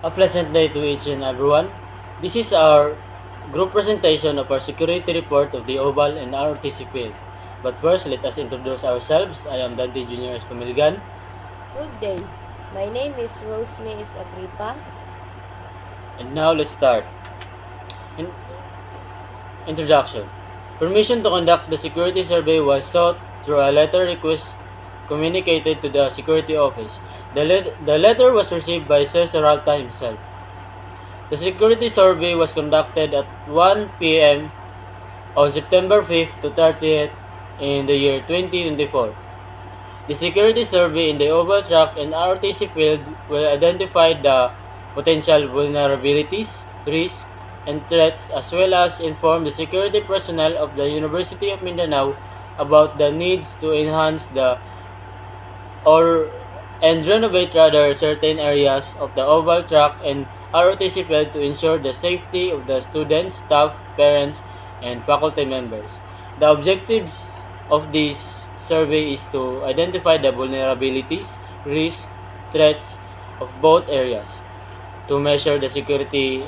A pleasant day to each and everyone. This is our group presentation of our security report of the Oval and ROTC field. But first, let us introduce ourselves. I am Dante Jr. Espamilgan. Good day. My name is Rotc Agripa. And now let's start. In- Introduction. Permission to conduct the security survey was sought through a letter request communicated to the security office. The letter was received by Sir Serralta himself. The security survey was conducted at 1 p.m. on September 5th to 30th in the year 2024. The security survey in the Oval Track and ROTC field will identify the potential vulnerabilities, risks, and threats as well as inform the security personnel of the University of Mindanao about the needs to enhance and renovate rather certain areas of the Oval Track and ROTC field to ensure the safety of the students, staff, parents, and faculty members. The objectives of this survey is to identify the vulnerabilities, risks, threats of both areas, to measure the security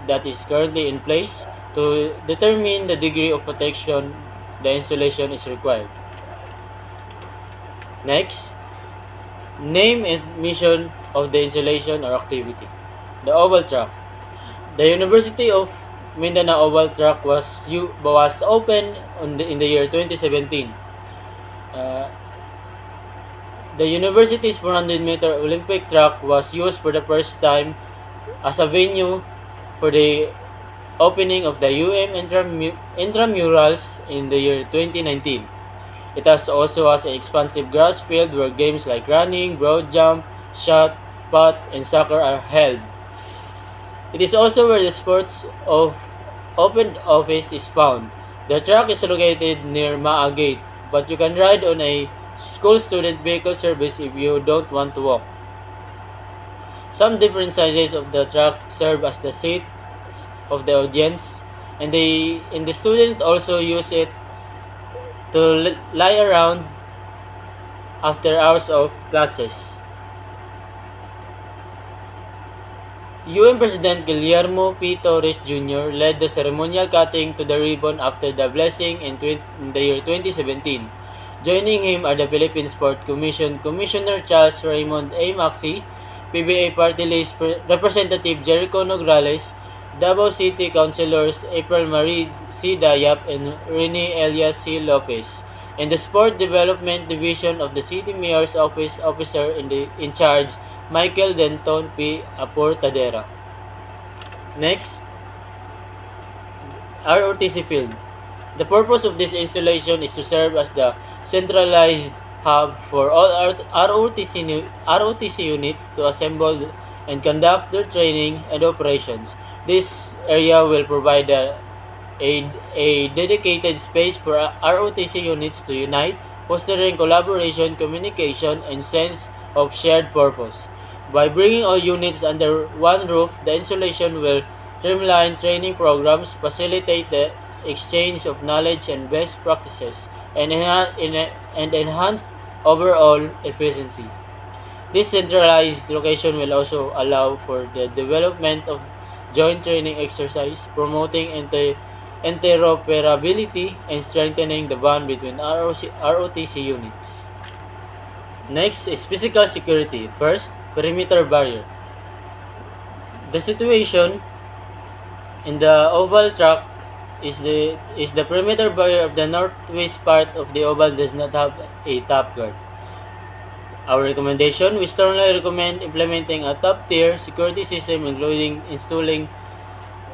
that is currently in place, to determine the degree of protection the installation is required. Next, name and mission of the installation or activity. The Oval Track. The University of Mindanao Oval Track was opened in the year 2017. Uh, the university's 400-meter Olympic track was used for the first time as a venue for the opening of the intramurals in the year 2019. It also has an expansive grass field where games like running, broad jump, shot, putt, and soccer are held. It is also where the sports of open office is found. The track is located near Maa Gate, but you can ride on a school student vehicle service if you don't want to walk. Some different sizes of the track serve as the seats of the audience, and the student also use it to lie around after hours of classes. UM President Guillermo P. Torres Jr. led the ceremonial cutting to the ribbon after the blessing in the year 2017. Joining him are the Philippine Sport Commission Commissioner Charles Raymond A. Maxi, PBA Party List Representative Jericho Nograles, Davao City Councilors April Marie C. Dayap and Rene Elias C. Lopez, and the Sport Development Division of the City Mayor's Office Officer in charge, Michael Denton P. Aportadera. Next, ROTC Field. The purpose of this installation is to serve as the centralized hub for all ROTC units to assemble and conduct their training and operations. This area will provide a dedicated space for ROTC units to unite, fostering collaboration, communication, and sense of shared purpose. By bringing all units under one roof, the installation will streamline training programs, facilitate the exchange of knowledge and best practices, and enhance overall efficiency. This centralized location will also allow for the development of joint training exercise, promoting interoperability and strengthening the bond between ROTC units. Next is physical security. First, perimeter barrier. The situation in the oval track is the perimeter barrier of the northwest part of the oval does not have a top guard. Our recommendation, we strongly recommend implementing a top-tier security system including installing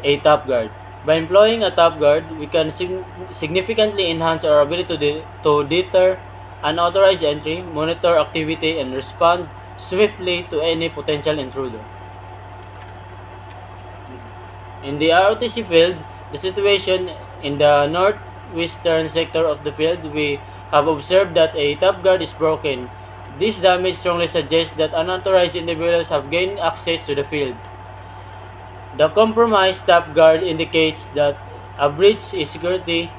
a top guard. By employing a top guard, we can significantly enhance our ability to deter unauthorized entry, monitor activity, and respond swiftly to any potential intruder. In the ROTC field, the situation in the northwestern sector of the field, we have observed that a top guard is broken. This damage strongly suggests that unauthorized individuals have gained access to the field. The compromised top guard indicates that a breach is security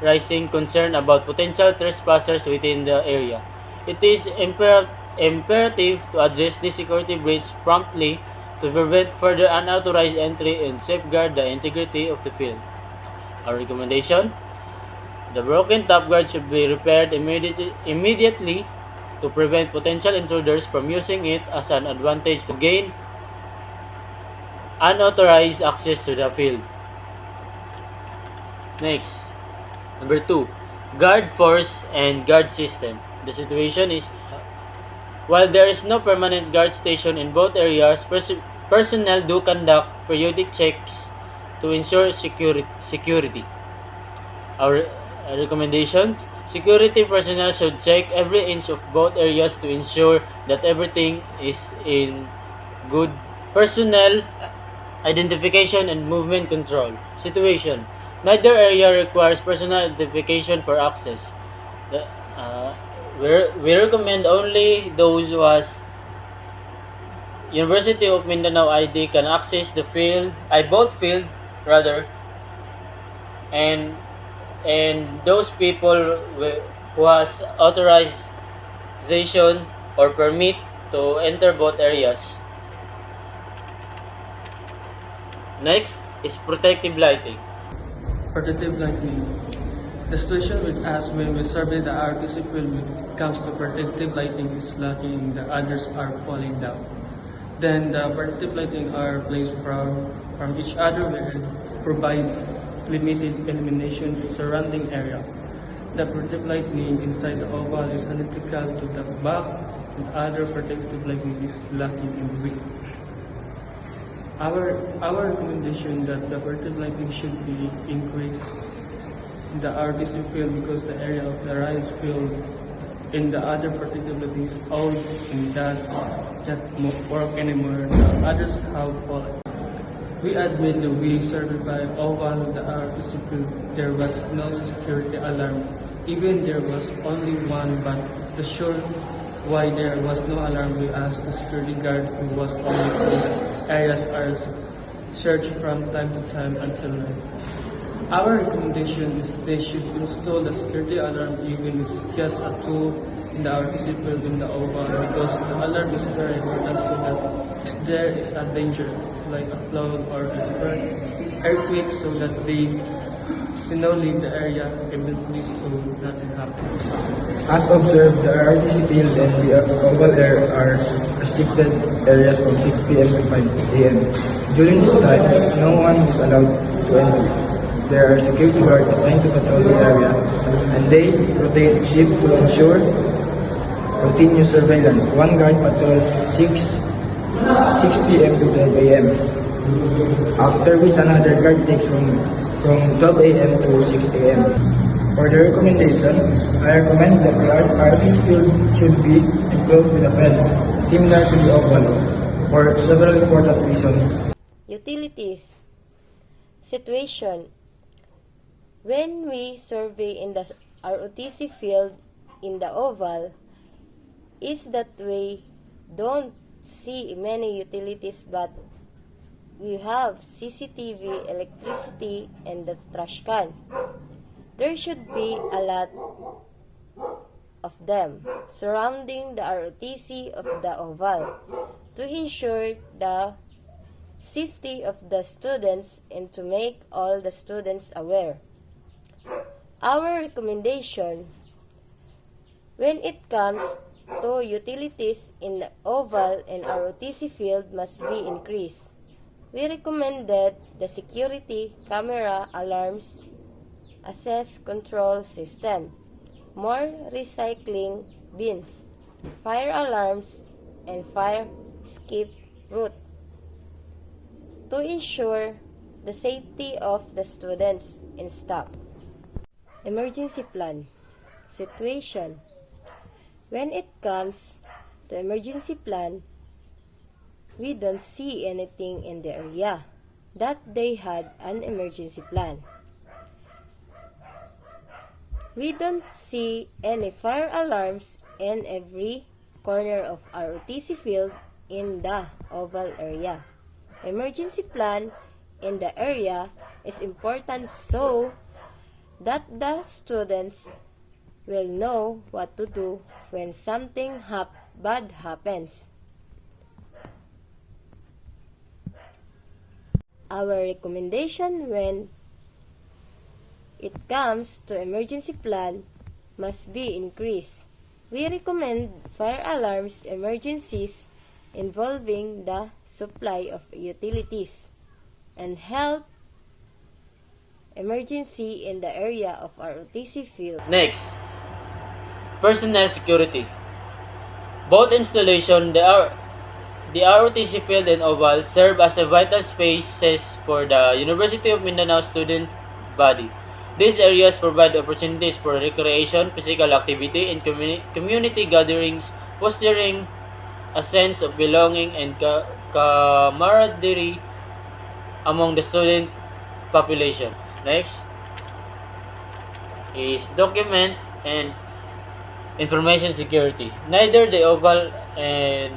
rising concern about potential trespassers within the area. It is imperative to address this security breach promptly to prevent further unauthorized entry and safeguard the integrity of the field. Our recommendation: the broken top guard should be repaired immediately to prevent potential intruders from using it as an advantage to gain unauthorized access to the field. Next, number 2, guard force and guard system. The situation is, while there is no permanent guard station in both areas, personnel do conduct periodic checks to ensure security. Our recommendations: security personnel should check every inch of both areas to ensure that everything is in good personnel identification and movement control. Situation: neither area requires personal identification for access. The, uh, we recommend only those who has University of Mindanao ID can access the field, both field rather, and those people who has authorization or permit to enter both areas. Next is protective lighting. Protective lighting. The situation with us when we survey the RTC field when it comes to protective lighting is lacking, the others are falling down. Then the protective lighting are placed from each other where it provides limited illumination to surrounding area. The protective lighting inside the oval is identical to the back, and other protective lighting is lacking in width. Our recommendation that the protective lighting should be increased in the RTC field because the area of the rise field in the other protective lighting is old and does not work anymore. The others have fallen. We admit that we certified oval the RTC field. There was no security alarm. Even there was only one, but to sure why there was no alarm, we asked the security guard who was only the areas are searched from time to time until night. Our recommendation is they should install the security alarm even if it's just a tool in the RTC field in the oval because the alarm is very important so that if there is a danger like a flood or earthquake so that they leave the area immediately so nothing happens. As observed, the RTC field and the oval air are restricted areas from 6 p.m. to 5 a.m. During this time, no one is allowed to enter. There are security guards assigned to patrol the area, and they rotate shift to ensure continuous surveillance. One guard patrols 6 p.m. to 12 a.m. After which another guard takes from 12 a.m. to 6 a.m. For the recommendation, I recommend that the RTC field should be enclosed with a fence, similar to the oval, for several important reasons. Utilities. Situation. When we survey in the ROTC field in the oval, is that we don't see many utilities but we have CCTV, electricity, and the trash can. There should be a lot of them surrounding the ROTC of the oval to ensure the safety of the students and to make all the students aware. Our recommendation when it comes to utilities in the oval and ROTC field must be increased. We recommended the security camera alarms, access control system, more recycling bins, fire alarms, and fire escape route to ensure the safety of the students and staff. Emergency plan. Situation. When it comes to emergency plan, we don't see anything in the area that they had an emergency plan. We don't see any fire alarms in every corner of ROTC field in the oval area. Emergency plan in the area is important so that the students will know what to do when something bad happens. Our recommendation when it comes to emergency plan must be increased. We recommend fire alarms emergencies involving the supply of utilities and health emergency in the area of ROTC field. Next, personnel security. Both installation, the ROTC field and oval serve as a vital spaces for the University of Mindanao student body. These areas provide opportunities for recreation, physical activity, and community gatherings, fostering a sense of belonging and camaraderie among the student population. Next is document and information security. Neither the oval and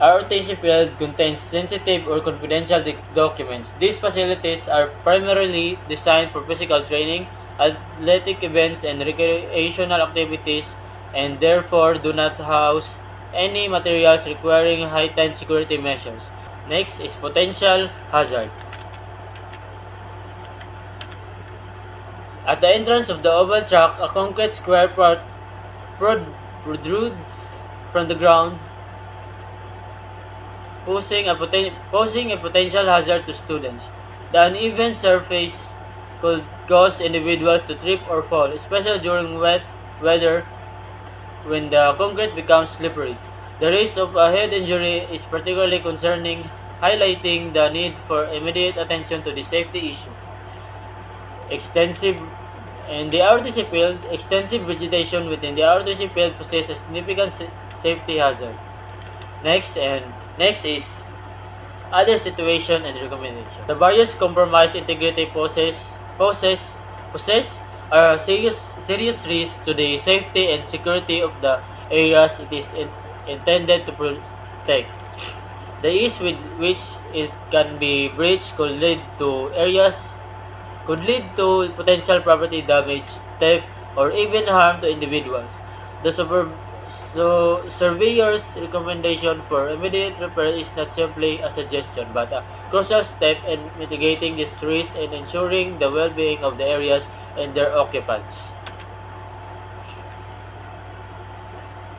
ROTC field contains sensitive or confidential documents. These facilities are primarily designed for physical training, athletic events, and recreational activities, and therefore do not house any materials requiring heightened security measures. Next is potential hazard. At the entrance of the oval track, a concrete square part protrudes from the ground, posing a potential hazard to students. The uneven surface could cause individuals to trip or fall, especially during wet weather when the concrete becomes slippery. The risk of a head injury is particularly concerning, highlighting the need for immediate attention to the safety issue. Extensive vegetation within the ROTC field poses a significant safety hazard. Next is other situation and recommendation. The various compromised integrity possess a serious risk to the safety and security of the areas it is intended to protect. The ease with which it can be breached could lead to potential property damage, theft, or even harm to individuals. The surveyor's recommendation for immediate repair is not simply a suggestion, but a crucial step in mitigating this risk and ensuring the well-being of the areas and their occupants.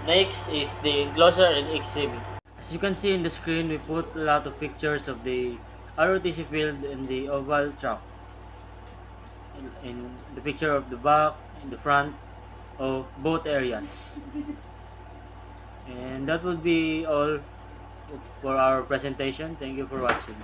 Next is the enclosure and exhibit. As you can see in the screen, we put a lot of pictures of the ROTC field and the oval track. In the picture of the back, in the front of both areas. And that would be all for our presentation. Thank you for watching.